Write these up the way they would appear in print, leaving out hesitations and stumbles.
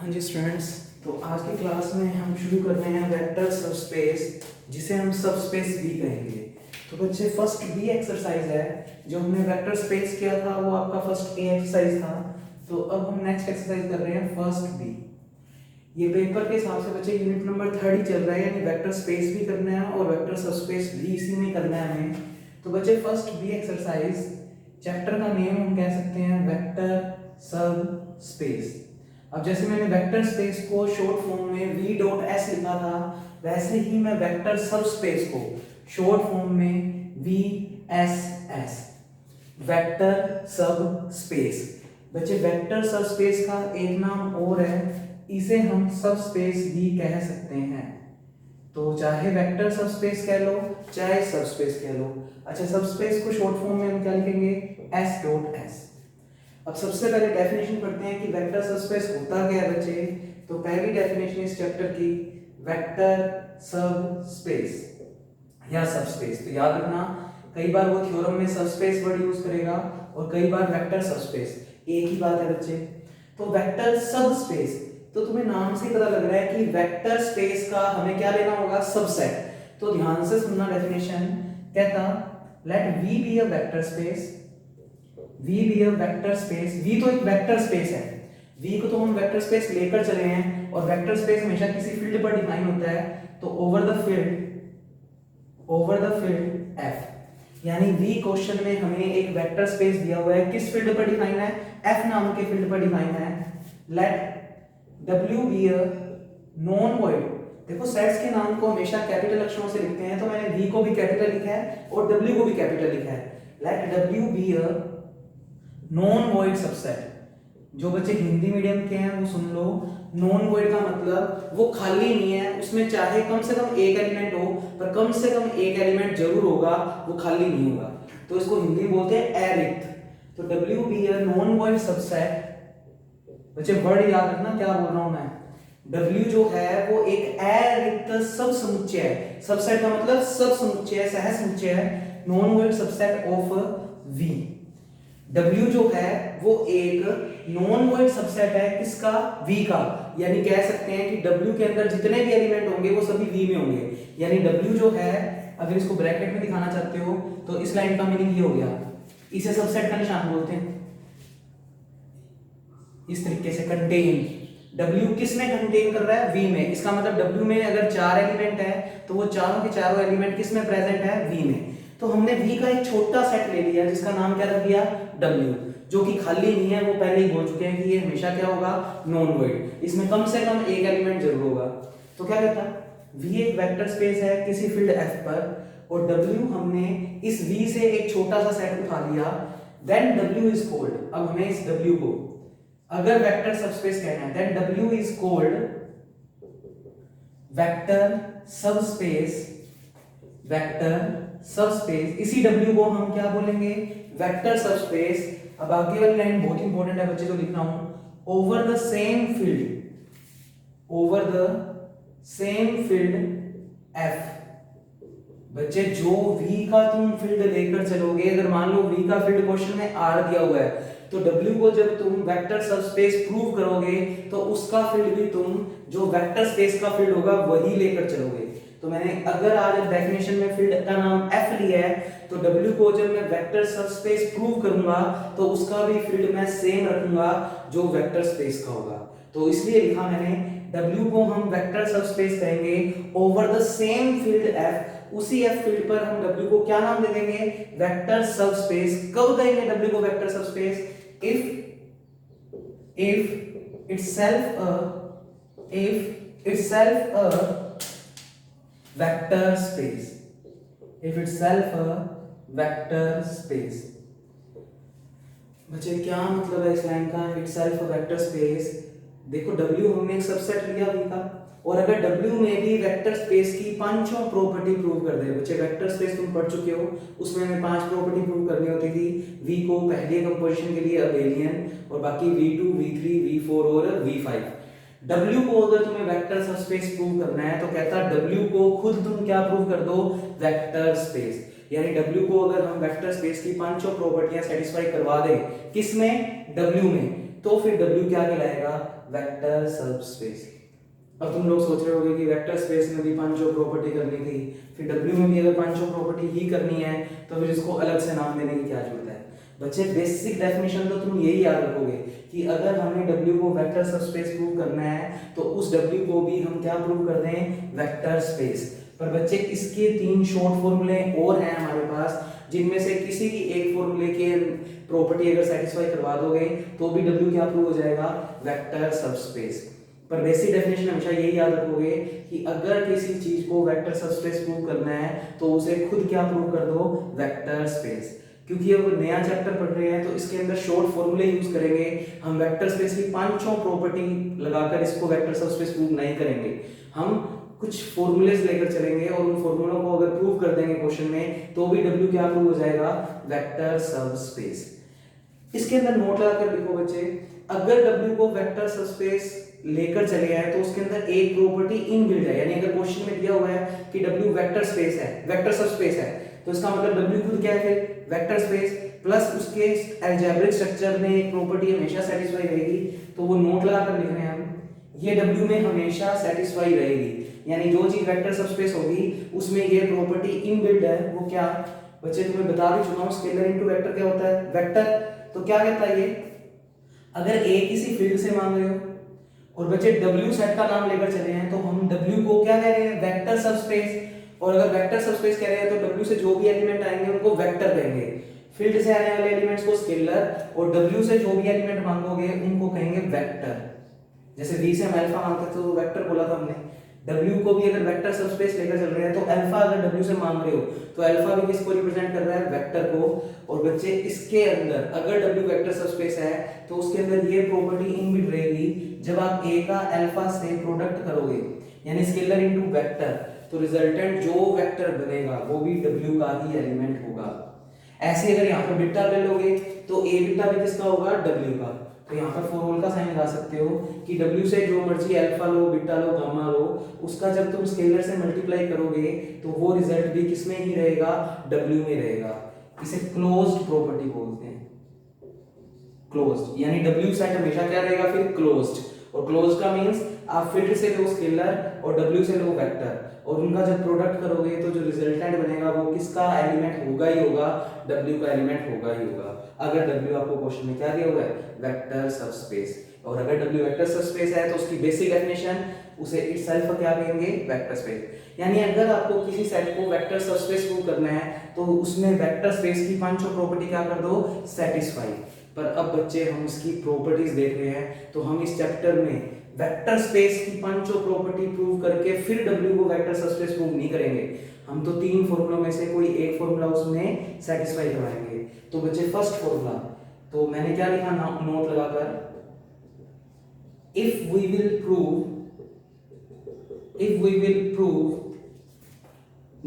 हाँ जी स्टूडेंट्स, तो आज की क्लास में हम शुरू कर रहे हैं वेक्टर सबस्पेस, जिसे हम सबस्पेस बी कहेंगे। तो बच्चे फर्स्ट बी एक्सरसाइज है, जो हमने वेक्टर स्पेस किया था वो आपका फर्स्ट ए एक्सरसाइज था। तो अब हम नेक्स्ट एक्सरसाइज कर रहे हैं फर्स्ट बी। ये पेपर के हिसाब से बच्चे यूनिट नंबर 3 ही चल रहा है, यानी वेक्टर स्पेस भी करना है और वेक्टर सबस्पेस भी इसी में करना है हमें। तो बच्चे फर्स्ट बी एक्सरसाइज, चैप्टर का नेम हम कह सकते हैं वेक्टर सब स्पेस। अब जैसे मैंने वेक्टर स्पेस को शॉर्ट फॉर्म में v डॉट एस लिखा था, वैसे ही मैं वेक्टर सब स्पेस को शॉर्ट फॉर्म में v एस एस, वेक्टर सब स्पेस। बच्चे वेक्टर सब स्पेस का एक नाम और है, इसे हम सब स्पेस भी कह सकते हैं। तो चाहे वेक्टर सब स्पेस कह लो चाहे सब स्पेस कह लो। अच्छा, सब स्पेस को शॉर्ट फॉर्म में हम क्या लिखेंगे, s डॉट एस। अब सबसे पहले डेफिनेशन पढ़ते हैं कि वेक्टर सबस्पेस होता क्या है बच्चे। तो पहली डेफिनेशन इस चैप्टर की, वेक्टर सबस्पेस या सबस्पेस। तो याद रखना, कई बार वो थ्योरम में सबस्पेस वर्ड यूज करेगा और कई बार वेक्टर सबस्पेस, एक ही बात है बच्चे। तो वेक्टर सबस्पेस, तो तुम्हें नाम से पता लग रहा है कि वेक्टर स्पेस का हमें क्या लेना होगा, सबसेट। तो ध्यान से सुनना डेफिनेशन, कहता let V be a vector space, V भी है वेक्टर स्पेस। V तो एक वेक्टर स्पेस है, V को तो हम वेक्टर स्पेस लेकर चले हैं और वेक्टर स्पेस हमेशा किसी फील्ड पर डिफाइन होता है। तो ओवर द फील्ड F, यानी V क्वेश्चन में हमें एक वेक्टर स्पेस दिया हुआ है, किस फील्ड पर डिफाइन है, F नाम के फील्ड पर डिफाइन है। Let W be a non void. देखो सेट्स के नाम को हमेशा कैपिटल अक्षरों से लिखते हैं, तो मैंने V को भी कैपिटल लिखा है और W को भी कैपिटल लिखा है। Let W be a non void subset. जो बच्चे हिंदी मीडियम के हैं वो सुन लो, नॉन वॉइड का मतलब वो खाली नहीं है, उसमें चाहे कम से कम एक एलिमेंट हो, पर कम से कम एक एलिमेंट जरूर होगा, वो खाली नहीं होगा। तो इसको हिंदी में बोलते हैं अरिक्त। तो W B a non void subset. बच्चे वर्ड याद रखना क्या बोल रहा हूं मैं। W जो है वो एक अरिक्त सब समुच्चय है। सबसेट का मतलब सब समुच्चय, सह समुच्चय है, non void subset of V। W जो है वो एक नॉन वॉइड सबसेट है, किसका, V का। यानी कह सकते हैं कि W के अंदर जितने भी एलिमेंट होंगे वो सभी V में होंगे। यानी W जो है, अगर इसको ब्रैकेट में दिखाना चाहते हो तो इस लाइन का मीनिंग ये हो गया, इसे सबसेट का निशान बोलते हैं। इस तरीके से कंटेन, W किस में कंटेन कर रहा है, V में। इसका मतलब W में अगर 4 एलिमेंट है तो वो चारों के चारों एलिमेंट किस में प्रेजेंट है, V में। तो हमने V का एक छोटा सेट ले लिया जिसका नाम क्या रख दिया, W, जो कि खाली नहीं है। वो पहले ही बोल चुके हैं कि ये हमेशा क्या होगा, नॉन वॉइड, इसमें कम से कम एक एलिमेंट जरूर होगा। तो क्या कहता है, V एक वेक्टर स्पेस है किसी फील्ड F पर, और W हमने इस V से एक छोटा सा सेट उठा लिया, देन W इज कॉल्ड। अब हमें इस W को अगर वेक्टर सबस्पेस कहना है, then W is called vector subspace. Vector subspace, इसी W को हम क्या बोलेंगे, वेक्टर सबस्पेस। अब आगे वाली लाइन बहुत इंपॉर्टेंट है बच्चे, तो लिख रहा हूं, over the same field, over the same field F। बच्चे जो V का तुम फील्ड लेकर चलोगे, अगर मान लो V का फील्ड क्वेश्चन में R दिया हुआ है, तो W को जब तुम वेक्टर सबस्पेस प्रूव करोगे तो उसका फील्ड भी तुम जो वेक्टर स्पेस का फील्ड होगा वही लेकर चलोगे। तो मैंने अगर आज डेफिनेशन में फील्ड का नाम F लिया है, तो W को जब मैं वेक्टर सबस्पेस प्रूव करूंगा तो उसका भी फील्ड मैं सेम रखूंगा जो वेक्टर स्पेस का होगा। तो इसलिए लिखा मैंने, W को हम वेक्टर सबस्पेस कहेंगे over the same field F। उसी F फील्ड पर हम W को क्या नाम दे देंगे, वेक्टर सबस्पेस। कब देंगे W को vector subspace, if itself a vector space, if itself a vector space। बच्चे क्या मतलब है इस लाइन का, itself a vector space। देखो W हमने एक सबसेट लिया V का, और अगर W में भी वेक्टर स्पेस की पांचों प्रॉपर्टी प्रूव कर दे। बच्चे वेक्टर स्पेस तुम पढ़ चुके हो, उसमें हमें 5 प्रॉपर्टी प्रूव करनी होती थी। V को पहले कंपोजिशन के लिए अबेलियन, और बाकी V2, V3, V4 और V5। W को अगर तुम्हें वेक्टर सबस्पेस प्रूव करना है तो कहता W को खुद तुम क्या प्रूव कर दो, वेक्टर स्पेस। यानी W को अगर हम वेक्टर स्पेस की पांचों प्रॉपर्टियां सेटिस्फाई करवा दें, किसमें, W में, तो फिर W क्या कहलाएगा, वेक्टर सबस्पेस। अब तुम लोग सोच रहे होगे कि वेक्टर स्पेस में भी पंच ऑफ प्रॉपर्टी करनी थी, फिर W में भी अगर पंच ऑफ प्रॉपर्टी ही करनी है तो फिर इसको अलग से नाम देने की क्या जरूरत है। बच्चे बेसिक डेफिनेशन तो तुम यही याद रखोगे कि अगर हमें W को वेक्टर सबस्पेस प्रूव करना है तो उस W को भी हम क्या प्रूव कर दें, वेक्टर स्पेस। पर बच्चे इसके 3 शॉर्ट फॉर्मूले और हैं हमारे पास, जिनमें से किसी भी एक फॉर्मूले के प्रॉपर्टी अगर सेटिस्फाई करवा दोगे तो भी W क्या प्रूव हो जाएगा, वेक्टर सबस्पेस। पर बेसिक डेफिनेशन हमेशा यही याद रखोगे कि अगर किसी चीज को वेक्टर सबस्पेस प्रूव करना है तो उसे खुद क्या प्रूव कर दो, वेक्टर स्पेस। क्योंकि अब नया चैप्टर पढ़ रहे हैं तो इसके अंदर शॉर्ट फॉर्मूले यूज करेंगे हम, वेक्टर स्पेस की पांचों प्रॉपर्टी लगाकर इसको वेक्टर सबस्पेस प्रूव नहीं करेंगे। हम कुछ फॉर्मूलेज लेकर चलेंगे और उन फॉर्मूलों को अगर प्रूव कर देंगे क्वेश्चन में तो भी W क्या प्रूव हो जाएगा, वेक्टर सबस्पेस। इसके अंदर नोट लगाकर लिखो बच्चे, अगर W को वेक्टर सबस्पेस लेकर चले आए तो उसके अंदर एक प्रॉपर्टी इनबिल्ट है, यानी अगर क्वेश्चन में दिया हुआ है कि W वेक्टर स्पेस है, वेक्टर सबस्पेस है, तो इसका मतलब W खुद क्या है, फिर वेक्टर स्पेस प्लस उसके अलजेब्रिक स्ट्रक्चर में एक प्रॉपर्टी हमेशा सेटिस्फाई रहेगी। तो वो नोट लगाकर लिख रहे हैं हम, ये W में हमेशा सेटिस्फाई रहेगी, यानी जो चीज वेक्टर सबस्पेस होगी उसमें ये प्रॉपर्टी इनबिल्ट है। वो क्या, बच्चे तुम्हें बता भी चुका हूं, स्केलर इनटू वेक्टर क्या होता है, वेक्टर। तो क्या कहता है ये, अगर A किसी फील्ड से मांग रहे हो और बच्चे W सेट का नाम लेकर चले हैं तो हम W को क्या कह रहे हैं, वेक्टर सबस्पेस। और अगर वेक्टर सबस्पेस कह रहे हैं तो W से जो भी एलिमेंट आएंगे उनको वेक्टर कहेंगे, फील्ड से आने वाले एलिमेंट्स को स्केलर, और W से जो भी एलिमेंट मांगोगे उनको कहेंगे वेक्टर। जैसे V से हम अल्फा मांगते तो वेक्टर बोला था हमने, W को भी अगर वेक्टर सबस्पेस लेकर चल रहे हैं तो अल्फा अगर W से मांग रहे हो तो अल्फा भी किसको रिप्रेजेंट कर रहा है, वेक्टर को। और बच्चे इसके अंदर अगर W वेक्टर सबस्पेस है तो उसके अंदर ये प्रॉपर्टी इनबिल्ट रहेगी, जब आप A का अल्फा से प्रोडक्ट करोगे यानी स्केलर इनटू वेक्टर, तो रिजल्टेंट जो वेक्टर बनेगा वो भी W का ही एलिमेंट होगा। ऐसे अगर यहाँ पर बीटा ले लोगे तो A बीटा भी किसका होगा, W का। तो यहाँ पर फॉर्मूला का साइन लगा सकते हो कि W से जो मर्जी अल्फा लो, बीटा लो, गामा लो, उसका जब तुम स्केलर से मल्टीप्लाई करोगे तो वो रिजल्ट भी किसमें ही रहेगा, W में रहेगा। इसे क्लोज्ड प्रॉपर्टी बोलते हैं, क्लोज्ड, यानी W सेट हमेशा क्या रहेगा, फिर क्लोज्ड। और क्लोज्ड का मींस आप फील्ड से लो स्केलर और W से लो वेक्टर, और उनका जब प्रोडक्ट करोगे तो जो रिजल्टेंट बनेगा वो किसका एलिमेंट होगा ही होगा, W का एलिमेंट होगा ही होगा। अगर W आपको क्वेश्चन में क्या दिया हुआ है, वेक्टर सबस्पेस, और अगर W वेक्टर सबस्पेस है तो उसकी बेसिक डेफिनेशन उसे इटसेल्फ क्या कहेंगे, वेक्टर स्पेस। यानी अगर आपको किसी सेट को वेक्टर सबस्पेस प्रूव करना है तो उसमें वेक्टर स्पेस की पांचों प्रॉपर्टी क्या कर दो, सेटिस्फाई। पर अब बच्चे हम इसकी प्रॉपर्टीज देख रहे हैं तो हम इस चैप्टर में वेक्टर स्पेस की पांचों प्रॉपर्टी प्रूव करके फिर W को वेक्टर सबस्पेस प्रूव नहीं करेंगे, हम तो 3 फॉर्मूलों में से कोई एक फॉर्मूला उसमें सेटिस्फाई करवाएंगे। तो बच्चे फर्स्ट फॉर्मूला, तो मैंने क्या लिखा नोट लगाकर, if we will prove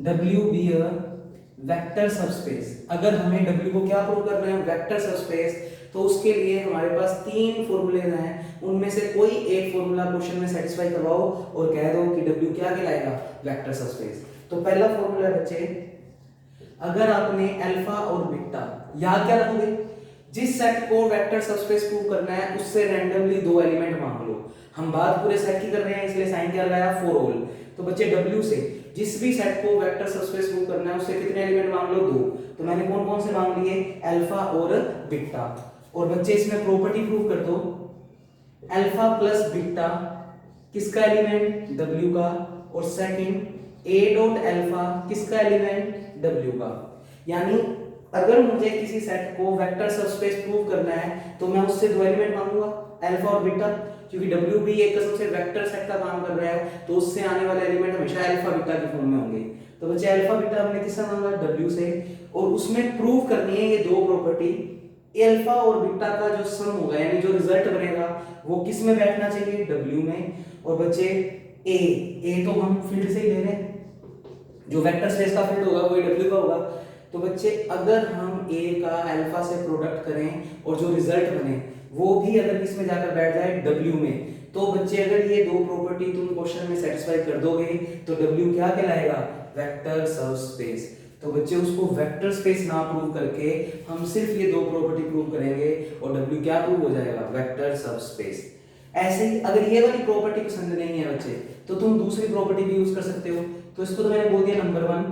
W be a vector subspace, अगर हमें W को क्या प्रूव करना है, वेक्टर सबस्पेस, तो उसके लिए हमारे पास 3 फॉर्मूले हैं, उनमें से कोई एक फॉर्मूला क्वेश्चन में सेटिस्फाई करवाओ और कह दो कि W क्या कहलाएगा, वेक्टर सबस्पेस। तो पहला फॉर्मूला बच्चे, अगर आपने अल्फा और बीटा याद क्या रखोगे, जिस सेट को वेक्टर सबस्पेस प्रूव करना है उससे रैंडमली 2 एलिमेंट मांग लो। हम बात पूरे सेट की कर रहे हैं इसलिए साइन क्या लगाया, फॉर ऑल। तो बच्चे W से जिस भी सेट को वेक्टर सबस्पेस प्रूव करना है उससे कितने एलिमेंट मांग लो, 2। तो मैंने कौन कौन से मांग लिए, अल्फा और बीटा। और बच्चे इसमें प्रॉपर्टी प्रूव कर दो, अल्फा प्लस बीटा किसका एलिमेंट, W का, और सेकंड A डॉट अल्फा किसका एलिमेंट, W का। यानी अगर मुझे किसी सेट को वेक्टर सबस्पेस प्रूव करना है तो मैं उससे 2 एलिमेंट मांगूंगा, अल्फा और बीटा, क्योंकि W भी एक किस्म से वेक्टर सेट का काम कर रहा है तो उससे आने वाले एलिमेंट हमेशा अल्फा बीटा के फॉर्म में होंगे। तो बच्चे अल्फा बीटा हमने किससे मांगा, W से, और उसमें प्रूव करनी है ये 2 प्रॉपर्टी, अल्फा और बीटा का जो सम होगा यानी जो रिजल्ट बनेगा वो किस में बैठना चाहिए, W में। और बच्चे A तो हम फील्ड से ही ले रहे हैं, जो वेक्टर स्पेस का फील्ड होगा वही W का होगा। तो बच्चे अगर हम A का अल्फा से प्रोडक्ट करें और जो रिजल्ट बने वो भी अगर किस में जाकर बैठ जाए, W में, तो बच्चे अगर ये 2 प्रॉपर्टी तुम क्वेश्चन में सेटिस्फाई कर दोगे तो W क्या कहलाएगा, वेक्टर सबस्पेस। तो तो बच्चे उसको वेक्टर स्पेस ना प्रूव करके हम सिर्फ ये दो प्रॉपर्टी प्रूव करेंगे और W क्या प्रूव हो जाएगा, वेक्टर सबस्पेस। ऐसे ही अगर ये वाली प्रॉपर्टी पसंद नहीं है बच्चे तो तुम दूसरी प्रॉपर्टी भी यूज कर सकते हो। तो इसको तो मैंने बोल दिया नंबर 1।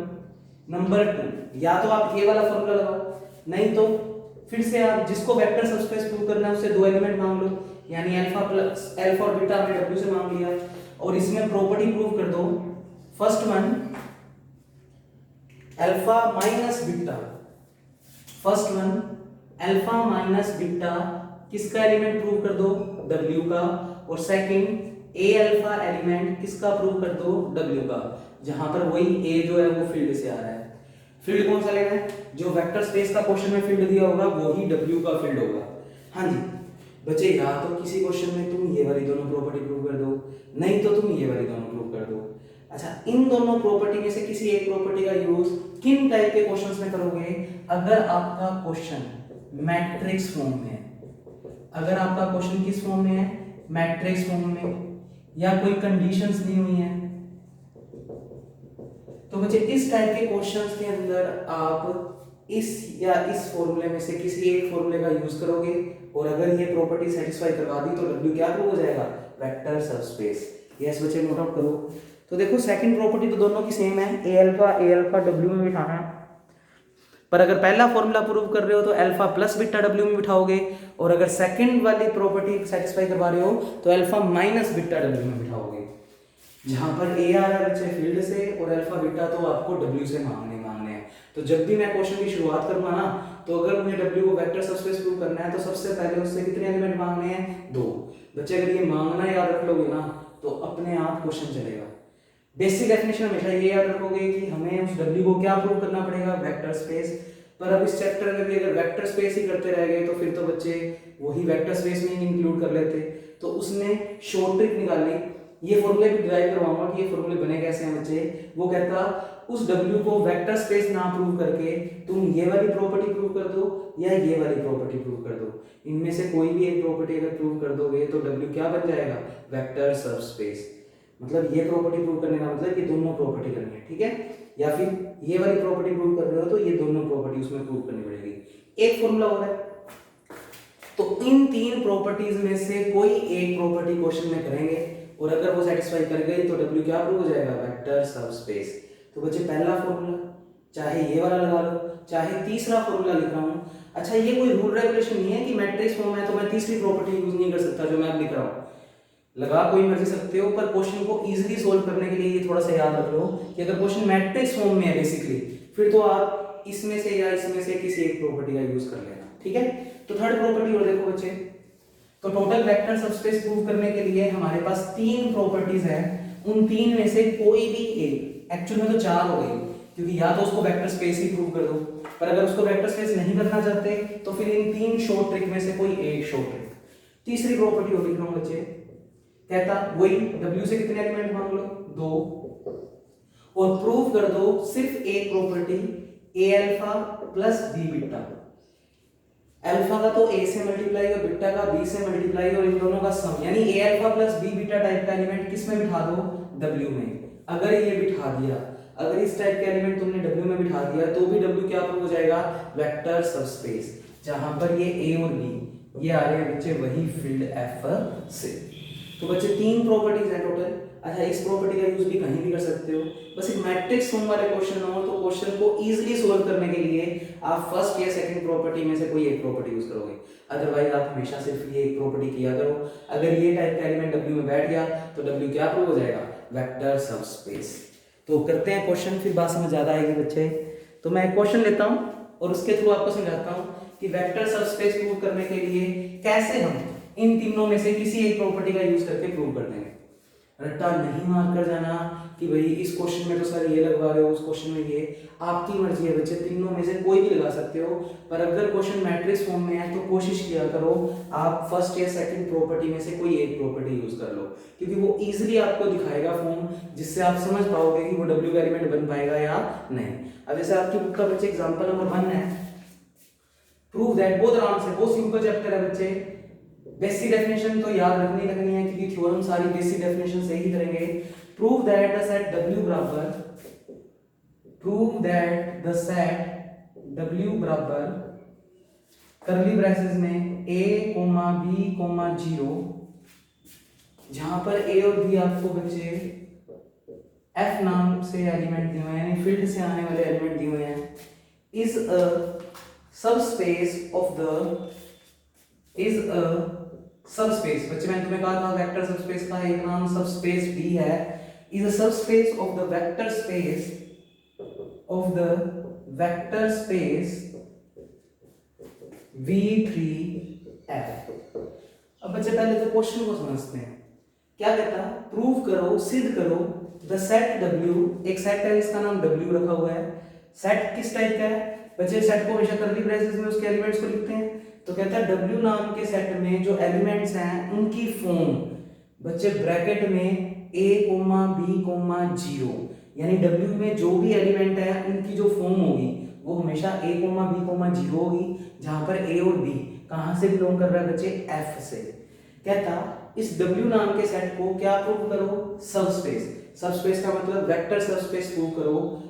नंबर 2, या तो आप ये वाला फॉर्मूला लगाओ, नहीं तो फिर से आप जिसको वेक्टर सबस्पेस प्रूव करना है उससे दो एलिमेंट मांग लो, यानी अल्फा और बीटा हमने W से मांग लिया और इसमें प्रॉपर्टी प्रूव कर दो। First one alpha minus beta, first one alpha minus beta किसका एलिमेंट प्रूव कर दो, W का। और सेकंड ए अल्फा एलिमेंट किसका प्रूव कर दो, W का, जहां पर वही ए जो है वो फील्ड से आ रहा है। फील्ड कौन सा लेना है, जो वेक्टर स्पेस का क्वेश्चन में फील्ड दिया होगा वही W का फील्ड होगा। हाँ जी बच्चे, या तो किसी क्वेश्चन में तुम ये वाली दोनों प्रॉपर्टी प्रूव कर दो, नहीं तो तुम ये वाली दोनों प्रूव कर दो। अच्छा, इन दोनों प्रॉपर्टी में से किसी एक प्रॉपर्टी का यूज किन टाइप के क्वेश्चंस में करोगे, अगर आपका क्वेश्चन मैट्रिक्स फॉर्म में है। अगर आपका क्वेश्चन किस फॉर्म में है, मैट्रिक्स फॉर्म में, या कोई कंडीशंस दी हुई है, तो बच्चे इस टाइप के क्वेश्चंस के अंदर आप इस या इस फॉर्मूले में से किसी एक फॉर्मूले का यूज करोगे और अगर ये प्रॉपर्टी सेटिस्फाई करवा दी तो W क्या प्रूव हो जाएगा, वेक्टर सबस्पेस। यस बच्चे, नोट आउट करो। तो देखो सेकंड प्रॉपर्टी तो दोनों की सेम है, ए अल्फा W में बिठाना है, पर अगर पहला फॉर्मूला प्रूव कर रहे हो तो अल्फा प्लस बीटा W में बिठाओगे और अगर सेकंड वाली प्रॉपर्टी सेटिस्फाई करवा रहे हो तो अल्फा माइनस बीटा W में बिठाओगे, जहां पर ए आ रहा है बच्चे फील्ड से और अल्फा बीटा तो आपको W से मांगने हैं। तो जब भी मैं क्वेश्चन की शुरुआत करूंगा ना, तो अगर मुझे W को वेक्टर सबस्पेस प्रूव करना है तो सबसे पहले उससे कितने एलिमेंट मांगने हैं, 2। बच्चे अगर ये मांगना याद रख लोगे ना तो अपने आप क्वेश्चन चलेगा। बेसिक डेफिनेशन हमेशा ये याद रखोगे कि हमें उस W को क्या प्रूव करना पड़ेगा, वेक्टर स्पेस। पर अब इस चैप्टर में भी अगर वेक्टर स्पेस ही करते रह गए तो फिर तो बच्चे वही वेक्टर स्पेस में ही इंक्लूड कर लेते। तो उसने शॉर्ट ट्रिक निकाली, ये फॉर्मूले भी डिराइव करवाऊंगा कि ये फॉर्मूले बने कैसे हैं बच्चे। वो कहता उस W को वेक्टर स्पेस ना प्रूव करके तुम ये वाली प्रॉपर्टी प्रूव कर दो या ये वाली प्रॉपर्टी प्रूव कर दो, इनमें से कोई भी एक प्रॉपर्टी अगर प्रूव कर दोगे तो W क्या बन जाएगा, वेक्टर सबस्पेस। मतलब ये प्रॉपर्टी प्रूव करने का मतलब ये दोनों प्रॉपर्टी करनी है, ठीक है। या फिर ये वाली प्रॉपर्टी प्रूव कर रहे हो तो ये दोनों प्रॉपर्टी उसमें प्रूव करनी पड़ेगी। एक फॉर्मूला हो रहा है तो इन तीन प्रॉपर्टीज में से कोई एक प्रॉपर्टी क्वेश्चन में करेंगे और अगर वो सेटिस्फाई कर गई तो W क्या प्रूव हो जाएगा, वेक्टर सबस्पेस। तो बच्चे पहला फॉर्मूला चाहे ये वाला लगा लो, चाहे तीसरा फॉर्मूला लिख रहा हूं। अच्छा, ये कोई रूल रेगुलेशन नहीं है कि मैट्रिक्स फॉर्म है तो मैं तीसरी प्रॉपर्टी यूज नहीं कर सकता जो मैं अब लिख रहा हूं। लगा कोई मर्जी सकते हो, पर क्वेश्चन को इजीली सोल्व करने के लिए ये थोड़ा सा याद रख लो कि अगर क्वेश्चन मैट्रिक्स फॉर्म में है बेसिकली, फिर तो आप इसमें से या इसमें से किसी एक प्रॉपर्टी का यूज कर लेना, ठीक है। तो थर्ड प्रॉपर्टी और देखो बच्चे, तो टोटल वेक्टर सबस्पेस प्रूव करने के लिए हमारे पास तीन प्रॉपर्टीज है, उन तीन में से कोई भी एक, एक्चुअल में तो चार हो गई क्योंकि या तो उसको वेक्टर स्पेस ही प्रूव कर दो, पर अगर उसको वेक्टर स्पेस नहीं करना चाहते तो फिर इन तीन शॉर्ट ट्रिक में से कोई एक शॉर्ट ट्रिक। तीसरी प्रॉपर्टी और लिख रहा हूं बच्चे, कहता वही W से कितने एलिमेंट मांग लो, 2, और प्रूव कर दो सिर्फ एक property A alpha plus B beta. Alpha का तो a से मल्टीप्लाई और बीटा का b से मल्टीप्लाई और इन दोनों का सम, यानी a alpha plus b beta type का एलिमेंट किस में बिठा दो, W में। अगर ये बिठा दिया, अगर इस टाइप के एलिमेंट तुमने W में बिठा दिया तो भी W क्या प्रूव हो जाएगा, वेक्टर सबस्पेस, जहां पर ये a और b ये आ रहे हैं बच्चे वही फील्ड F से। तो बच्चे तीन प्रॉपर्टीज हैं टोटल। अच्छा, इस प्रॉपर्टी का यूज भी कहीं भी कर सकते हो, बस एक मैट्रिक्स फॉर्म वाले क्वेश्चन हो तो क्वेश्चन को इजीली सोल्व करने के लिए आप फर्स्ट या सेकंड प्रॉपर्टी में से कोई एक प्रॉपर्टी यूज करोगे। अदरवाइज आप हमेशा सिर्फ ये एक प्रॉपर्टी किया करो। अगर ये टाइप का एलिमेंट W में बैठ गया तो W क्या प्रूव हो जाएगा, वेक्टर सबस्पेस। तो करते हैं क्वेश्चन, फिर बात समझ ज्यादा आएगी बच्चे। तो मैं क्वेश्चन लेता हूं और उसके थ्रू आपको समझाता हूं कि वेक्टर सबस्पेस प्रूव करने के लिए कैसे हम इन तीनों में से किसी एक प्रॉपर्टी का यूज करके प्रूव कर देंगे। रट्टा नहीं मार कर जाना कि भाई इस क्वेश्चन में तो सर ये लगवा रहे हो, उस क्वेश्चन में ये, आपकी मर्जी है बच्चे, तीनों में से कोई भी लगा सकते हो। पर अगर क्वेश्चन मैट्रिक्स फॉर्म में है तो कोशिश किया करो आप फर्स्ट या सेकंड प्रॉपर्टी में से कोई एक प्रॉपर्टी यूज कर लो, क्योंकि वो इजीली आपको दिखाएगा फॉर्म, जिससे आप समझ पाओगे कि वो W का एलिमेंट बन पाएगा या नहीं। अब जैसे आपकी बुक का बच्चे एग्जांपल नंबर 1 है, प्रूव दैट, बहुत आराम से, बहुत सिंपल चैप्टर है बच्चे। बेसिक डेफिनेशन तो याद रखनी है क्योंकि थ्योरम सारी बेसिक डेफिनेशन से ही करेंगे। Prove that the set W बराबर, prove that the set W बराबर करली ब्रेसेस में A, B, 0, जहां पर A और B आपको बच्चे F नाम से एलिमेंट दिए हुए हैं, यानी फील्ड से आने वाले एलिमेंट दिए हुए हैं, is a subspace of the subspace. बच्चे मैंने तुम्हें कहा था वेक्टर सबस्पेस का एक नाम सबस्पेस B है, is a subspace of the vector space V3F। अब बच्चे पहले तो क्वेश्चन को समझते हैं। क्या कहता है? प्रूव करो, सिद्ध करो द सेट W, एक सेट है इसका नाम W रखा हुआ है। सेट किस टाइप का है? बच्चे सेट को हमेशा कर्ली ब्रेसेस में उसके एलिमेंट्स को लिखते हैं, तो कहता है W नाम के सेट में जो एलिमेंट्स हैं उनकी फॉर्म बच्चे ब्रैकेट में A, B, 0, यानी W में जो भी एलिमेंट है उनकी जो फॉर्म होगी वो हमेशा A, B, 0 होगी, जहां पर A और B कहां से बिलोंग कर रहा है बच्चे? F से। कहता इस W नाम के सेट को क्या प्रूव करो? सबस्पेस। सबस्पेस का मतलब वेक्टर सबस्पेस प्रूव करो।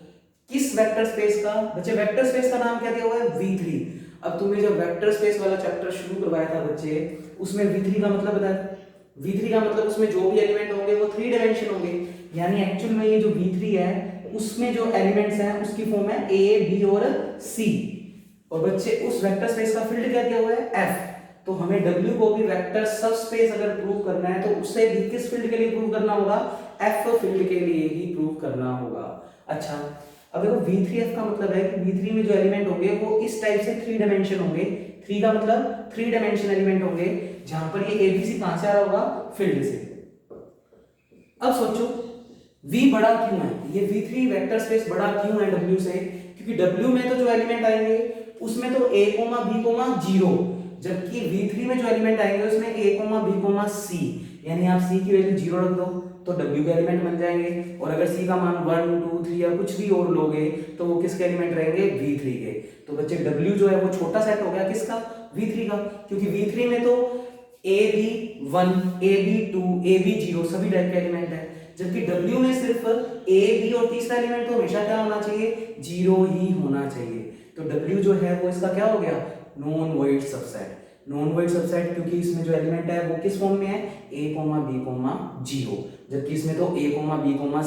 किस वेक्टर स्पेस का? बच्चे वेक्टर स्पेस का नाम क्या दिया हुआ है? V3। अब तुम्हें जब वेक्टर स्पेस वाला चैप्टर शुरू करवाया था बच्चे, उसमें V3 का मतलब बताया। V3 का मतलब उसमें जो भी एलिमेंट होंगे वो 3 डायमेंशन होंगे, यानी एक्चुअल में ये जो V3 है उसमें जो एलिमेंट्स हैं उसकी फॉर्म है A, B और C। और बच्चे उस वेक्टर स्पेस का फील्ड क्या दिया हुआ है? F। तो हमें W को भी वेक्टर सबस्पेस अगर प्रूव करना है तो उसे भी किस फील्ड के लिए प्रूव करना होगा? F फील्ड के लिए ही प्रूव करना होगा। अच्छा, अब देखो V3F का मतलब है कि V3 में जो एलिमेंट होंगे वो इस टाइप से 3 डायमेंशन होंगे। 3 का मतलब 3 डायमेंशन एलिमेंट होंगे, जहां पर ये ABC कहां से आ रहा होगा? फील्ड से। अब सोचो V बड़ा क्यों है? ये V3 वेक्टर स्पेस बड़ा क्यों है W से? क्योंकि W में तो जो एलिमेंट आएंगे उसमें तो A, B, 0, जबकि V3 में जो एलिमेंट आएंगे उसमें A, B, C, यानी आप C की वैल्यू 0 रख दो तो W के एलिमेंट बन जाएंगे, और अगर C का मान 1, 2, 3 या कुछ भी और लोगे तो वो किसके एलिमेंट रहेंगे? V3 के। तो बच्चे W जो है वो छोटा सेट हो गया किसका? V3 का, क्योंकि V3 में तो AB1, AB2, AB0 सभी टाइप के एलिमेंट है, जबकि W में सिर्फ A, B और तीसरा एलिमेंट तो हमेशा क्या होना चाहिए? 0 ही होना चाहिए। तो W जो है वो इसका क्या हो गया? Non void subset. Non void subset क्योंकि इसमें जो एलिमेंट है वो किस फॉर्म में है? A, B, 0, जबकि इसमें तो A, B,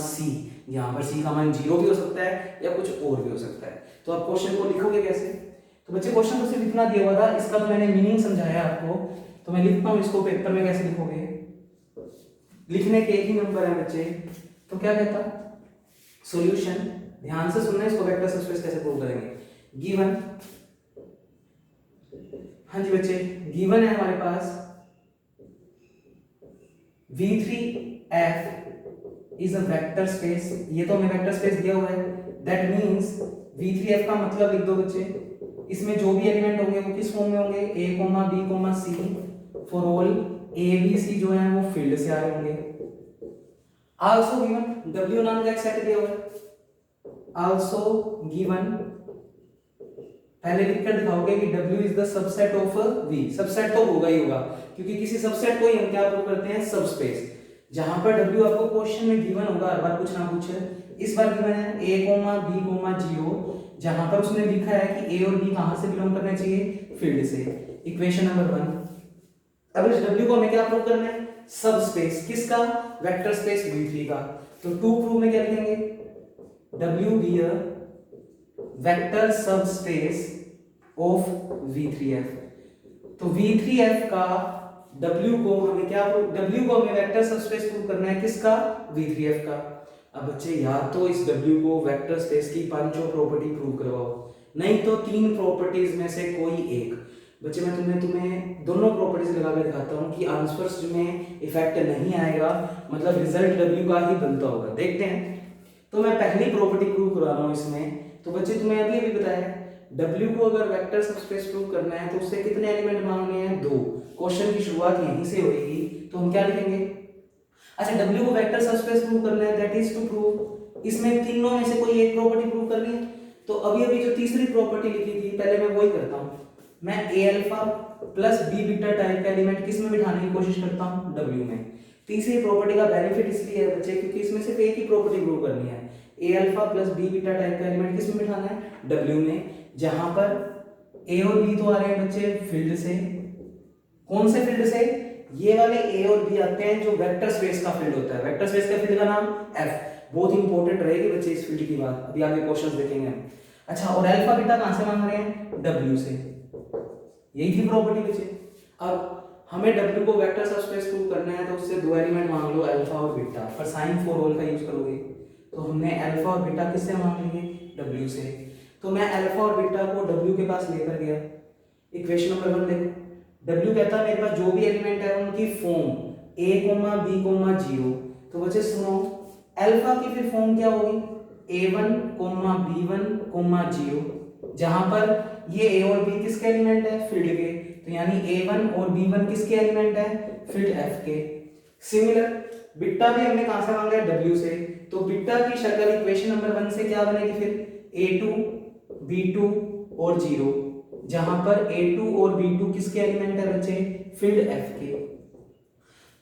C, यहाँ पर C का मान 0 भी हो सकता है या कुछ और भी हो सकता है। तो आप क्वेश्चन को लिखोगे कैसे? तो बच्चे क्वेश्चन को सिर्फ इतना दिया हुआ था, इसका तो मैंने मीनिंग समझाया आपको, तो मैं लिखता हूँ इसको पेपर में। कैसे लिखोगे? लिखने के एक ही नंबर है बच्चे। तो क्या कहता? सॉल्यूशन, ध्यान से सुनना, इसको वेक्टर सबस्पेस कैसे प्रूव करेंगे। गिवन, हाँ जी बच्चे, गिवन है हमारे पास V3F is a vector space. ये तो हमें वेक्टर स्पेस दिया हुआ है, दैट मींस V3F का मतलब लिख दो बच्चे, इसमें जो भी एलिमेंट होंगे वो किस फॉर्म में होंगे? A, B, C, for all A, B, C जो है वो फील्ड से आ रहे होंगे। आल्सो गिवन W नाम का एक सेट दिया हुआ है। आल्सो गिवन, पहले लिखकर दिखाओगे कि W is the subset of V। Subset तो होगा ही होगा, क्योंकि किसी सबसेट को ही हम क्या प्रूव करते हैं? सबस्पेस। जहां पर W आपको क्वेश्चन में गिवन होगा, हर बार कुछ ना कुछ, इस बार गिवन है A, B, 0, जहां पर उसने लिखा है कि A और B कहां से बिलोंग करने चाहिए? फील्ड से। Equation number 1। अब इस W को हमें क्या प्रूव करना है? सबस्पेस। किसका? वेक्टर स्पेस V3 का। तो टू प्रूव में क्या लिखेंगे? W be a vector subspace of V3F। तो V3F का W को हमें क्या W को हमें वेक्टर सबस्पेस प्रूव करना है किसका? V3F का। अब बच्चे या तो इस W को वेक्टर स्पेस की पांचों प्रॉपर्टी प्रूव करवाओ, नहीं तो 3 प्रॉपर्टीज में से कोई एक। बच्चे मैं तुम्हें दोनों प्रॉपर्टीज लगा के दिखाता हूं कि आंसर्स में इफेक्ट नहीं आएगा, मतलब रिजल्ट W का ही बनता होगा। देखते हैं। तो मैं पहली प्रॉपर्टी प्रूव करवा रहा हूं इसमें। तो बच्चे तुम्हें अभी बताया W को अगर वेक्टर सबस्पेस प्रूव करना है तो उससे कितने एलिमेंट मांगने हैं? 2। क्वेश्चन की शुरुआत यहीं से होगी, तो हम क्या लिखेंगे? अच्छा, W को वेक्टर सबस्पेस प्रूव करना है, दैट इज टू प्रूव, इसमें तीनों में से कोई एक प्रॉपर्टी प्रूव करनी है। तो अभी अभी जो तीसरी प्रॉपर्टी लिखी थी पहले मैं वही करता हूं। मैं A alpha plus B beta type का एलिमेंट किस में बिठाने की कोशिश करता हूं? W में। तीसरी प्रॉपर्टी का बेनिफिट इसलिए है बच्चे क्योंकि इसमें सिर्फ एक ही प्रॉपर्टी प्रूव करनी है, A alpha plus B beta type का एलिमेंट किस में बिठाना है, डब्ल्यू में, जहां पर ए और बी तो आ रहे हैं बच्चे फील्ड से। कौन से फील्ड से, ये वाले ए और बी आते हैं जो वेक्टर स्पेस का फील्ड होता है। वेक्टर स्पेस का फील्ड का नाम एफ। बहुत इंपॉर्टेंट रहेगी बच्चे इस फील्ड की बात, अभी आगे क्वेश्चंस देखेंगे हम। अच्छा, और अल्फा बीटा कहां से मांग रहे हैं, डब्ल्यू से। यही थी प्रॉपर्टी बच्चे। अब हमें डब्ल्यू को वेक्टर सबस्पेस प्रूव करना है, तो उससे दो एलिमेंट मांग लो, अल्फा और बीटा। पर साइन फॉर होल का यूज करोगे, तो हमने अल्फा और बीटा किससे मांग लेंगे, डब्ल्यू से। तो मैं अल्फा और बीटा को डब्ल्यू के पास लेकर गया। इक्वेशन नंबर 1 देखो, डब्ल्यू कहता है मेरे पास जो भी एलिमेंट है उनकी फॉर्म a, b, 0। तो बच्चे सुनो, अल्फा की फिर फॉर्म क्या होगी, a1, b1, 0, जहां पर ये a और b किसके एलिमेंट है, फील्ड के। तो यानी a1 और b1 किसके एलिमेंट है, फील्ड f के। सिमिलर बीटा भी हमने कहां से मांगा है, w से। तो बीटा की शक्ल इक्वेशन नंबर 1 से क्या बनेगी फिर, a2, b2 और 0, जहां पर a2 और b2 किसके एलिमेंट है बच्चे, फील्ड f के।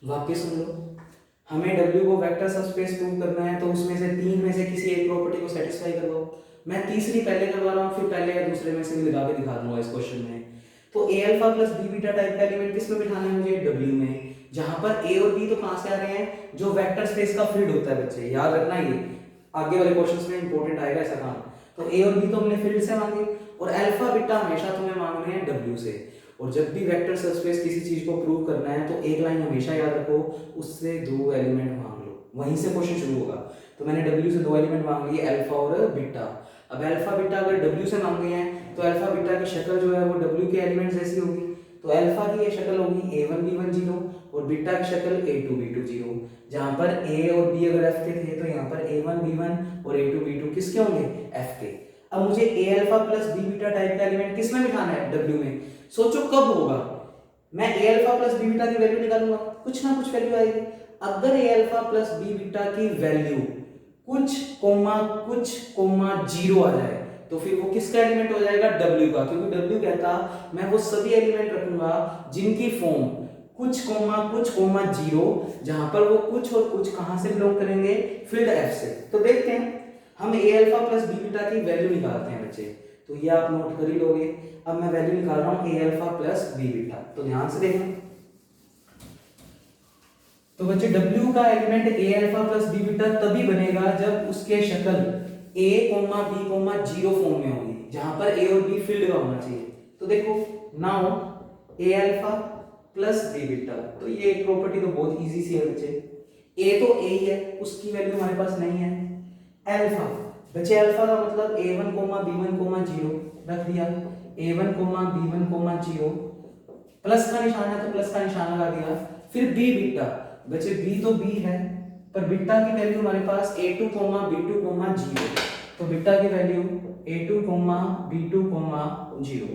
वापस सुन लो, हमें w को वेक्टर सबस्पेस प्रूव करना है, तो उसमें से तीन में से किसी एक प्रॉपर्टी को सेटिस्फाई करवाओ। मैं तीसरी पहले करवा रहा हूं, फिर पहले या दूसरे में से लगा के दिखा दूंगा इस क्वेश्चन में। तो a alpha plus b beta type का एलिमेंट किस में बिठाना है मुझे, w में, जहां पर a और b तो कहां से आ रहे हैं, जो वेक्टर स्पेस का फील्ड होता है बच्चे, याद रखना ये आगे वाले क्वेश्चंस में इंपॉर्टेंट आएगा ऐसा काम। तो a और b तो हमने फील्ड से मांगे, और अल्फा बीटा हमेशा तुम्हें मांगने हैं w से। और जब भी वेक्टर सबस्पेस किसी चीज को प्रूव करना है तो एक लाइन हमेशा याद रखो, उससे दो एलिमेंट मांग लो, वहीं से क्वेश्चन शुरू होगा। तो मैंने w से दो एलिमेंट मांग लिए, अल्फा और बीटा। अब अल्फा बीटा अगर w से मांगे हैं, तो अल्फा बीटा की शक्ल जो है वो w के एलिमेंट जैसी होगी। तो अल्फा की ये शक्ल होगी a1 b1 0, और बीटा की शक्ल a2 b2 0, जहां पर a और b अगर f के थे, तो यहाँ पर a1 b1 और a2 b2 किसके होंगे, f के। अब मुझे a alpha plus b beta type का एलिमेंट किस में बिठाना है, w में। सोचो कब होगा, मैं a alpha plus b beta की वैल्यू निकालूंगा, कुछ ना कुछ वैल्यू आएगी। अगर a alpha plus b beta की वैल्यू कुछ कोमा 0 आ जाए, तो फिर वो किसका एलिमेंट हो जाएगा, w का। क्योंकि w कहता मैं वो सभी एलिमेंट रखूंगा जिनकी फॉर्म कुछ कोमा 0, जहां पर वो कुछ और कुछ कहां से बिलोंग करेंगे, फील्ड f से। तो देखते हैं, हम a alpha plus b beta की वैल्यू निकालते हैं बच्चे। तो ये आप नोट कर ही लोगे। अब मैं वैल्यू निकाल रहा हूं a alpha plus b beta, तो ध्यान से देखें। तो बच्चे w का element a alpha plus b beta तभी बनेगा जब उसके शक्ल a, b, 0 फॉर्म में होगी, जहां पर a और b फील्ड का होना चाहिए। तो देखो, now a alpha plus b beta, तो ये एक प्रॉपर्टी तो बहुत इजी सी है बच्चे। a तो a ही है, उसकी वैल्यू हमारे पास नहीं है। अल्फा बच्चे, अल्फा का मतलब a1, b1, 0 रख दिया, a1, b1, 0, प्लस का निशान है तो प्लस का निशान लगा दिया। फिर b बीटा बच्चे, b तो b है, पर बीटा की वैल्यू हमारे पास a2, b2, 0, तो बीटा की वैल्यू a2, b2, 0।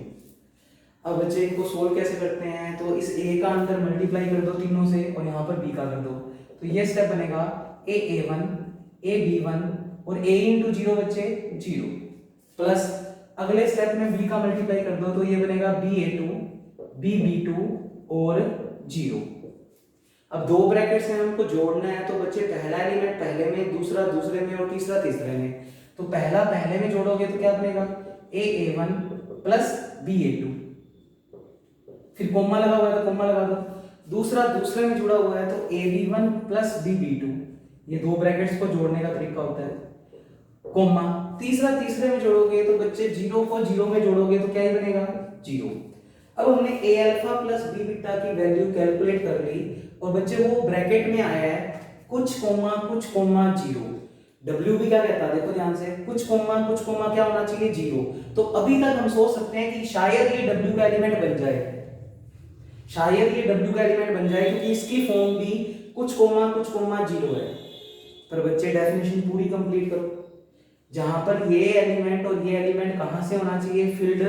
अब बच्चे इनको सोल्व कैसे करते हैं, तो इस a का अंदर मल्टीप्लाई कर दो तीनों से, और यहाँ पर b का कर दो। तो ये स्टेप बनेगा a1, b1 और a इंटू 0 बच्चे 0, प्लस अगले स्टेप में b का मल्टीप्लाई कर दो, तो ये बनेगा ba2, b2 और 0। अब दो ब्रैकेट से हमको जोड़ना है, तो बच्चे पहला एलिमेंट पहले में, दूसरा दूसरे में और तीसरा तीसरे में। तो पहला पहले में जोड़ोगे तो क्या बनेगा, a1 प्लस ba2, फिर कोमा लगा हुआ है तो कोमा लगा दो। दूसरा दूसरे में जुड़ा हुआ है तो ab1 प्लस bb2, ये दो ब्रैकेट्स को जोड़ने का तरीका होता है, कोमा। तीसरा तीसरे में जोड़ोगे तो बच्चे 0 को 0 में जोड़ोगे तो क्या ही बनेगा, 0। अब हमने a alpha plus b beta की वैल्यू कैलकुलेट कर ली, और बच्चे वो ब्रैकेट में आया है कुछ कोमा 0। w भी क्या कहता है, देखो ध्यान से, कुछ कोमा क्या होना चाहिए, 0। तो अभी तक हम सोच सकते हैं कि शायद ये w का एलिमेंट बन जाए, शायद ये w का एलिमेंट बन जाए, क्योंकि इसकी फॉर्म भी कुछ कोमा 0 है। पर बच्चे डेफिनेशन पूरी कंप्लीट करो, जहां पर ये एलिमेंट और ये एलिमेंट कहां से होना चाहिए, फील्ड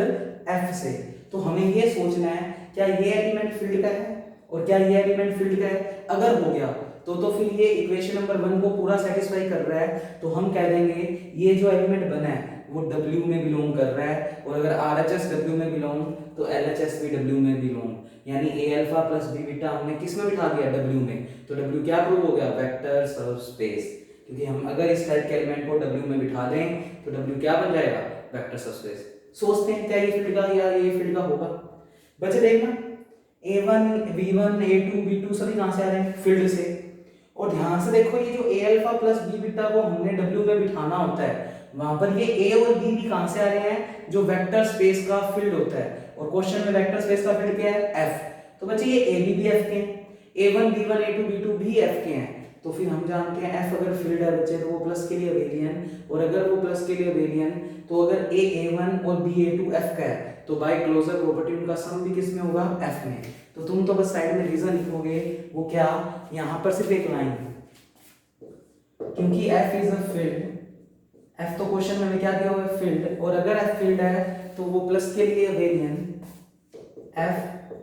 f से। तो हमें ये सोचना है क्या ये एलिमेंट फील्ड का है और क्या ये एलिमेंट फील्ड का है। अगर हो गया तो फिर ये इक्वेशन नंबर 1 को पूरा सेटिस्फाई कर रहा है, तो हम कह देंगे ये जो एलिमेंट बना है वो W में बिलोंग कर रहा है, और अगर RHS W में बिलोंग तो LHS भी W में बिलोंग। यानी a alpha plus b beta हमने किस में बिठा दिया, W में। तो W क्या प्रूव हो गया, वेक्टर सबस्पेस, क्योंकि हम अगर इस टाइप के एलिमेंट को W में बिठा दें तो W क्या बन जाएगा, वेक्टर सबस्पेस। सोचते हैं क्या ये फील्ड का या ये फील्ड का होगा। बच्चे देखना A1 V1 A2 B2 सभी कहां से आ रहे हैं, फील्ड से। और ध्यान से देखो ये जो A alpha plus B beta को हमने W में बिठाना होता है, वहां पर ये A और B भी कहां से आ रहे हैं, जो वेक्टर स्पेस का फील्ड होता है। और क्वेश्चन में वेक्टर स्पेस का फील्ड क्या है, F। तो बच्चे ये A भी F के हैं, A1 B1 A2 B2 भी F के हैं। तो फिर हम जानते हैं F अगर फील्ड है बच्चे तो वो प्लस के लिए अबेलियन, और अगर वो प्लस के लिए अबेलियन तो अगर A A1 और B A2 F का है तो बाय क्लोजर प्रॉपर्टी उनका सम भी किस में होगा, F में। तो तुम तो बस साइड में रीजन लिखोगे, वो क्या, यहां पर सिर्फ एक लाइन, क्योंकि F is a field, F तो क्वेश्चन में क्या दिया हुआ है, फील्ड, और अगर F फील्ड है तो वो प्लस के लिए अबेलियन, F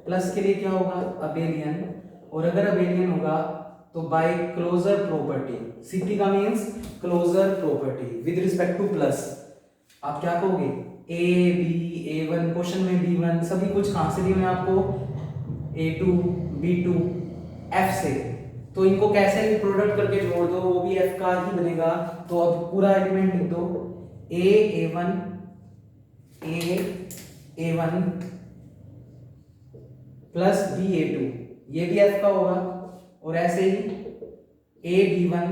प्लस के लिए क्या होगा, अबेलियन, और अगर अबेलियन होगा तो बाय क्लोजर प्रॉपर्टी, CP का means closure property with respect to plus, आप क्या कहोगे, A B A1 क्वेश्चन में B1 सभी कुछ कहां से दिए मैं आपको, A2 B2 F से। तो इनको कैसे भी प्रोडक्ट करके जोड़ दो वो भी F का ही बनेगा। तो अब पूरा एलिमेंट लिख दो, A A1 plus B A2, ये भी F का होगा, और ऐसे ही A B1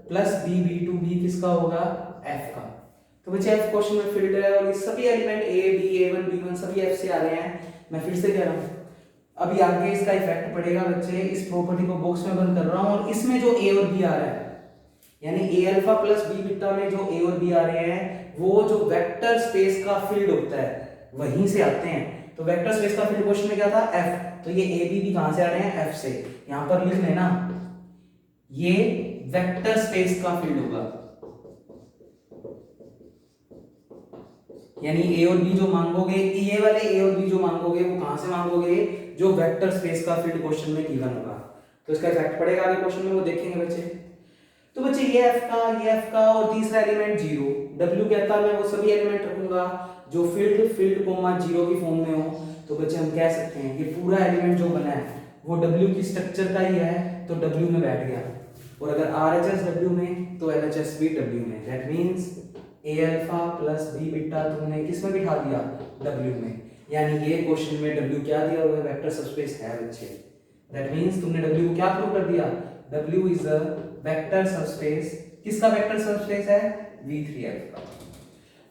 plus B B2 भी किसका होगा, F का। तो बच्चे F क्वेश्चन में फील्ड है और ये सभी element A B A1 B1 सभी F से आ रहे हैं। मैं फिर से कह रहा हूँ, अभी आगे इसका इफेक्ट पड़ेगा बच्चे, इस प्रॉपर्टी को बॉक्स में बंद कर रहा हूँ, और इसमें जो A और B आ रहा है, यानी A alpha plus B beta में जो A और B आ रहे हैं वो जो वेक्टर स्पेस का फील्ड होता है वहीं से आते हैं। तो वेक्टर स्पेस का फील्ड क्वेश्चन में क्या था, F, तो ये A B भी कहां से आ रहे हैं, F से। यहां पर लिख लेना ये वेक्टर स्पेस का फील्ड होगा, यानी A और B जो मांगोगे, ये वाले A और B जो मांगोगे वो कहां से मांगोगे, जो वेक्टर स्पेस का फील्ड क्वेश्चन में गिवन होगा। तो इसका इफेक्ट पड़ेगा आगे क्वेश्चन में, वो देखेंगे बच्चे। तो बच्चे ये F का और तीसरा एलिमेंट 0, W कहता मैं वो सभी एलिमेंट रखूंगा जो फील्ड कोमा 0 की फॉर्म में हो। तो बच्चे हम कह सकते हैं ये पूरा एलिमेंट जो बना है वो W की स्ट्रक्चर का ही है, तो W में बैठ गया। और अगर RHS W में तो LHS भी W में, that means A alpha plus B beta तुमने किस में बिठा दिया, W में। यानी ये क्वेश्चन में W क्या दिया हुआ है, वेक्टर सबस्पेस है बच्चे। दैट मींस तुमने W को क्या प्रूव कर दिया, W is a vector subspace. किसका वेक्टर सबस्पेस है, V3F का।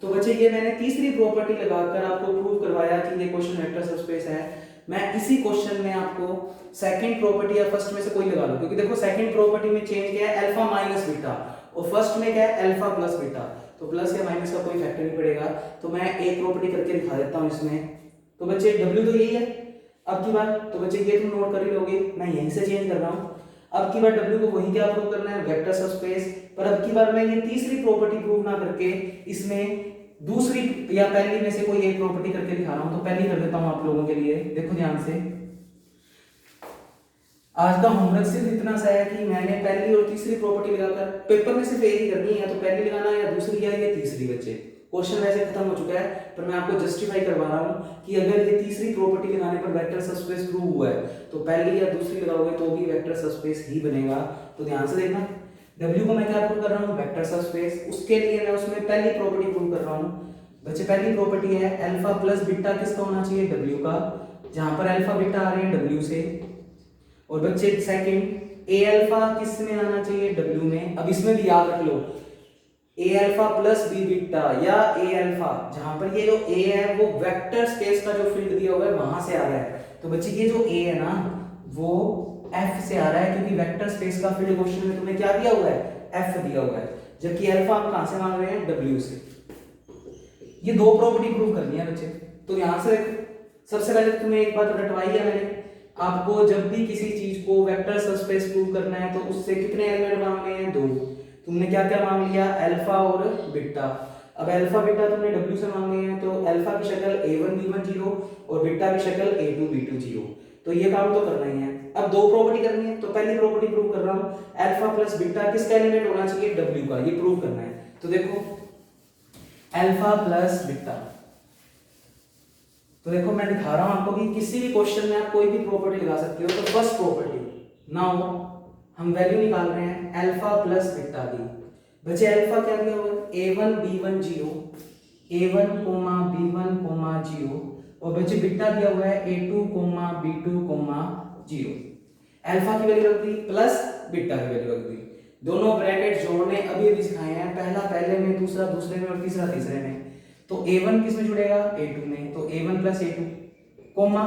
तो बच्चे ये मैंने तीसरी प्रॉपर्टी लगाकर आपको प्रूव करवाया कि ये क्वेश्चन वेक्टर सबस्पेस है। मैं इसी क्वेश्चन में आपको सेकंड प्रॉपर्टी या फर्स्ट में से कोई लगा लूं, क्योंकि देखो सेकंड प्रॉपर्टी में चेंज किया है अल्फा माइनस बीटा, और फर्स्ट में क्या है अल्फा प्लस बीटा, तो प्लस या माइनस का कोई फैक्टर नहीं पड़ेगा। तो मैं एक प्रॉपर्टी करके दिखा देता हूं इसमें। तो बच्चे W तो यही है अब की बार, तो बच्चे ये तुम नोट कर ही लोगे, मैं यहीं से चेंज कर रहा हूं। अब की बार W को वही क्या प्रूव करना है, वेक्टर सबस्पेस। पर अब की बार मैं ये तीसरी प्रॉपर्टी प्रूव ना करके इसमें दूसरी या पहली में से कोई एक प्रॉपर्टी करके दिखा रहा हूं। तो पहली कर देता हूं आप लोगों के लिए, देखो ध्यान से। आज का होमवर्क सिर्फ इतना सा है कि मैंने पहली और तीसरी प्रॉपर्टी लगाकर पेपर में सिर्फ एक ही करनी है, या तो पहली लगाना या दूसरी या ये तीसरी। बच्चे क्वेश्चन वैसे खत्म हो चुका है, पर मैं आपको जस्टिफाई करवा रहा हूं कि अगर ये तीसरी प्रॉपर्टी लगाने पर वेक्टर सबस्पेस प्रूव हुआ है तो पहली या दूसरी लगाओगे तो भी वेक्टर सबस्पेस ही बनेगा। तो ध्यान से देखना, W को मैं क्या प्रूव कर रहा हूँ, वेक्टर सबस्पेस। उसके लिए मैं उसमें पहली प्रॉपर्टी प्रूव कर रहा हूँ। बच्चे पहली प्रॉपर्टी है अल्फा प्लस बीटा किसका होना चाहिए, W का, जहां पर अल्फा बीटा आ रहे हैं W से। और बच्चे सेकंड A अल्फा किस में आना चाहिए, W में। अब इसमें भी याद रख लो A alpha plus B beta या A अल्फा, जहां पर ये जो A है वो वेक्टर स्पेस का जो फील्ड दिया हुआ है वहां से आ रहा है। तो बच्चे ये जो A है ना वो F से आ रहा है, क्योंकि वेक्टर स्पेस का फील्ड क्वेश्चन में तुम्हें क्या दिया हुआ है, F दिया हुआ है, जबकि अल्फा हम कहां से मांग रहे हैं, W से। ये दो प्रॉपर्टी प्रूव करनी है बच्चे। तो यहां से सबसे पहले तुम्हें एक बात रटवाई है मैंने, आपको जब भी किसी चीज को वेक्टर सबस्पेस प्रूव करना है तो उससे कितने एलिमेंट मांगने हैं, दो। तुमने क्या क्या मांग लिया, अल्फा और बीटा। अब अल्फा बीटा तुमने W से मांगे हैं, तो अल्फा की शक्ल A1 B1 0 और बीटा की शक्ल A2 B2 0। तो ये काम तो करना ही है। अब दो प्रॉपर्टी करनी है, तो पहली प्रॉपर्टी प्रूव कर रहा हूं, अल्फा प्लस बीटा किसका एलिमेंट होना चाहिए, W का, ये प्रूव करना है। तो देखो अल्फा प्लस बीटा, तो देखो मैं दिखा रहा हूं आपको कि किसी भी क्वेश्चन में आप कोई भी प्रॉपर्टी लगा सकते हो। तो फर्स्ट प्रॉपर्टी, नाउ हम वैल्यू निकाल रहे हैं अल्फा प्लस बीटा की। बच्चे अल्फा क्या दिया हुआ है, a1 b1 0, a1 b1 0, और बच्चे बीटा दिया हुआ है a2 b2 0। अल्फा की वैल्यू रख दी प्लस बीटा की वैल्यू रख दी। दोनों ब्रैकेट जोड़ने अभी अभी सिखाए हैं, पहला पहले में, दूसरा दूसरे में और तीसरा तीसरे में। तो a1 किस में जुड़ेगा, a2 में, तो a1 प्लस a2, कोमा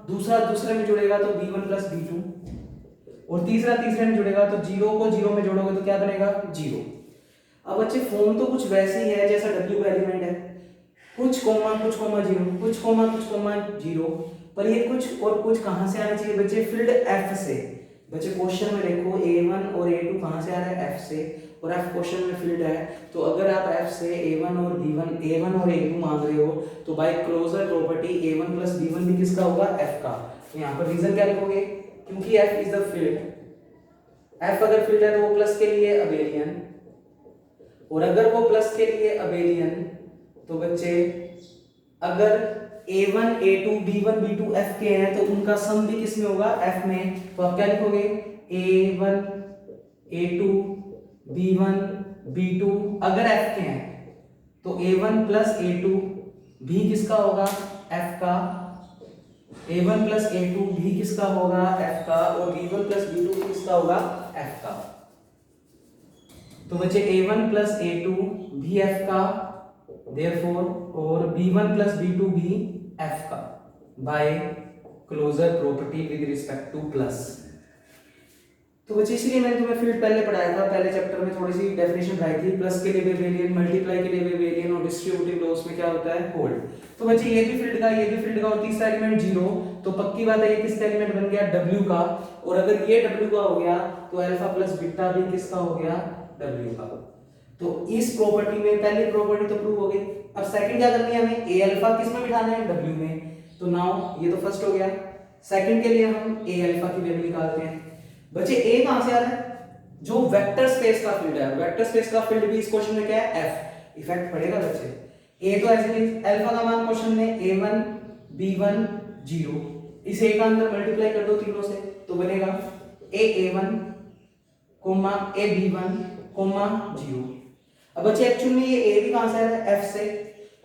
दूसरा दूसरे में जुड़ेगा तो b1 प्लस b2, और तीसरा तीसरे में जुड़ेगा तो 0 को 0 में जोड़ोगे तो क्या बनेगा, 0। अब बच्चे फॉर्म तो कुछ वैसे ही है जैसा w का एलिमेंट है, कुछ कोमा 0, कुछ कोमा 0, पर ये कुछ और कुछ कहां से आना चाहिए बच्चे, फील्ड f से। बच्चे क्वेश्चन में देखो a1 और a2 कहां से आ रहा है, f से, और f क्वेश्चन में फील्ड है, तो अगर आप f से a1 और b1, a1 और a2 मांग रहे हो तो by closure property a1 plus b1 भी किसका होगा, f का। तो यहाँ पर रीजन क्या लिखोगे, क्योंकि f is the field, f अगर फील्ड है तो वो प्लस के लिए अबेलियन, और अगर वो प्लस के लिए अबेलियन तो बच्चे अगर a1 a2 b1 b2 f के हैं तो उनका सम भी किस में होगा, f में। तो आप क्या लिखोगे, a1 a2 b1 b2 अगर f के हैं तो a1 प्लस a2 भी किसका होगा, f का, a1 प्लस a2 भी किसका होगा, f का, और b1 प्लस b2 भी किसका होगा, f का। तो बच्चे a1 प्लस a2 भी f का, therefore, और b1 प्लस b2 भी f का by closure property with respect to plus. तो बच्चे इसलिए मैंने तुम्हें फील्ड पहले पढ़ाया था, पहले चैप्टर में थोड़ी सी डेफिनेशन पढ़ाई थी, प्लस के लिए वेरिएंट, मल्टीप्लाई के लिए वेरिएंट, और डिस्ट्रीब्यूटिव लॉस में क्या होता है, होल्ड। तो बच्चे ये भी फील्ड का, ये भी फील्ड का, और तीसरा एलिमेंट 0, तो पक्की बात है ये किसका एलिमेंट बन गया, w का, और अगर ये w का हो गया तो अल्फा प्लस बीटा भी किसका हो गया, w का। तो इस प्रॉपर्टी में पहली प्रॉपर्टी तो प्रूव हो गई। अब सेकंड क्या करनी है हमें, a अल्फा किस में बिठाना है, w में। तो नाउ ये तो फर्स्ट हो गया, सेकंड के लिए हम a अल्फा की वैल्यू निकालते हैं। बच्चे a कहां से आ रहा है, जो वेक्टर स्पेस का फील्ड है, वेक्टर स्पेस का फील्ड भी इस क्वेश्चन में क्या है, f। इफेक्ट पड़ेगा बच्चे, a तो ऐसे ही, अल्फा का मान क्वेश्चन में a1 b1 0, इसे a का अंदर मल्टीप्लाई कर दो तीनों से तो बनेगा a1 a b1 0। अब बच्चे एक्चुअली में ये a भी कहां से आ रहा है, f से,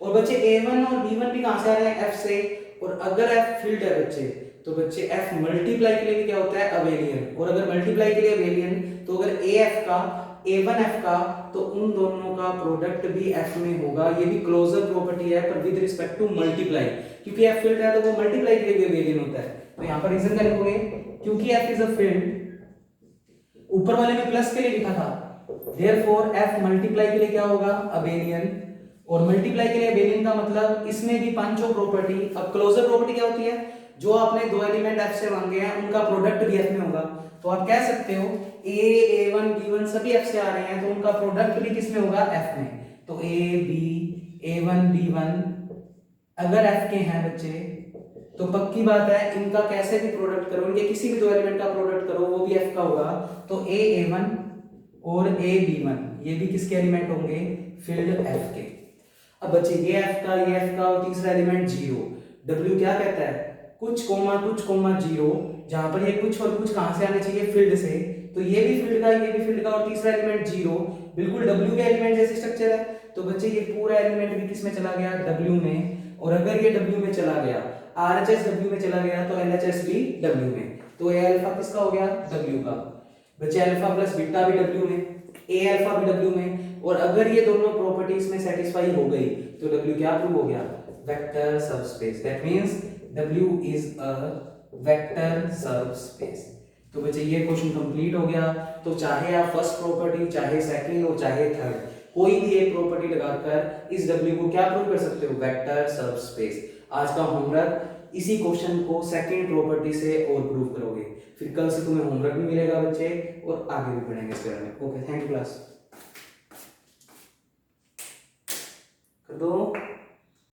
और बच्चे a1 और b1 भी कहां से आ रहे हैं, f से, और अगर f फील्ड है बच्चे तो बच्चे f मल्टीप्लाई के लिए भी क्या होता है, अबेलियन, और अगर मल्टीप्लाई के लिए अबेलियन तो अगर a f का a1 f का तो उन दोनों का प्रोडक्ट भी f में होगा। ये भी क्लोजर प्रॉपर्टी है पर विद रिस्पेक्ट टू मल्टीप्लाई, क्योंकि f फील्ड है तो वो मल्टीप्लाई के लिए भी अबेलियन होता है। तो यहां पर रीजन क्या लिखोगे, क्योंकि f इज अ फील्ड, ऊपर वाले में प्लस के लिए लिखा था, therefore f मल्टीप्लाई के लिए क्या होगा, अबेलियन, और मल्टीप्लाई के लिए अबेलियन का मतलब इसमें भी पांचों प्रॉपर्टी। अब क्लोजर प्रॉपर्टी क्या होती है, जो आपने दो एलिमेंट f से मांगे हैं उनका प्रोडक्ट भी f में होगा। तो आप कह सकते हो a a1 b1 सभी f से आ रहे हैं तो उनका प्रोडक्ट भी किस में होगा, f में। तो a b a1 b1 अगर f के हैं बच्चे तो पक्की बात है इनका कैसे भी प्रोडक्ट करो, इनके किसी भी दो एलिमेंट का प्रोडक्ट करो वो भी f का होगा। तो a a1 और a b1 ये भी किसके एलिमेंट होंगे, फील्ड f के। अब बच्चे ये f का, ये f का, और तीसरा एलिमेंट 0, w क्या कहता है, कुछ कोमा 0, जहां पर ये कुछ और कुछ कहां से आने चाहिए, फील्ड से, तो ये भी फील्ड का, ये भी फील्ड का, और तीसरा एलिमेंट 0 बिल्कुल w के एलिमेंट जैसे स्ट्रक्चर है। तो बच्चे ये पूरा एलिमेंट भी किस में चला गया, w में, और अगर ये w में चला गया, RHS w में चला गया तो LHS भी w में, तो a अल्फा किसका हो गया, w का। बच्चे अल्फा प्लस बीटा भी w में, a अल्फा भी w में, और अगर ये दोनों प्रॉपर्टीज में सेटिस्फाई हो गई तो w क्या प्रूव हो गया, vector subspace. That means w is a vector subspace. तो बच्चे ये क्वेश्चन कंप्लीट हो गया। तो चाहे आप फर्स्ट प्रॉपर्टी, चाहे सेकंड और चाहे थर्ड, कोई भी एक प्रॉपर्टी लगाकर इस w को क्या प्रूव कर सकते हो, वेक्टर सबस्पेस। आज का होमवर्क इसी क्वेश्चन को सेकंड प्रॉपर्टी से और प्रूव करोगे, फिर कल से तुम्हें होमवर्क भी मिलेगा बच्चे और आगे भी पढ़ेंगे इस बारे में। ओके, थैंक यू क्लास, कर दो।